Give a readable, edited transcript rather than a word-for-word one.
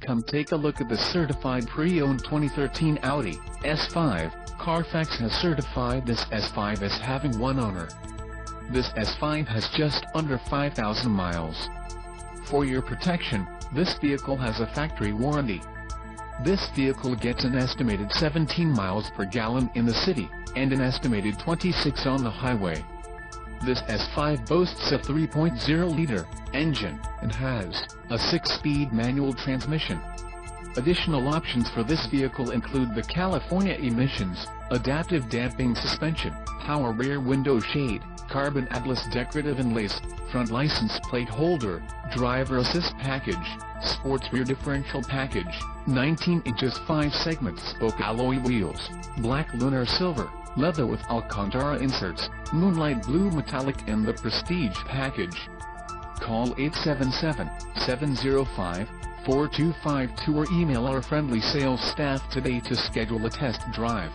Come take a look at the certified pre-owned 2013 Audi S5. Carfax has certified this S5 as having one owner. This S5 has just under 5,000 miles. For your protection, this vehicle has a factory warranty. This vehicle gets an estimated 17 miles per gallon in the city, and an estimated 26 on the highway. This S5 boasts a 3.0-liter engine, and has a 6-speed manual transmission. Additional options for this vehicle include the California emissions, adaptive damping suspension, power rear window shade, carbon Atlas decorative inlays, front license plate holder, driver assist package, sports rear differential package, 19 inches 5 segment spoke alloy wheels, black lunar silver, leather with Alcantara inserts, moonlight blue metallic and the prestige package. Call 877-705-4252 or email our friendly sales staff today to schedule a test drive.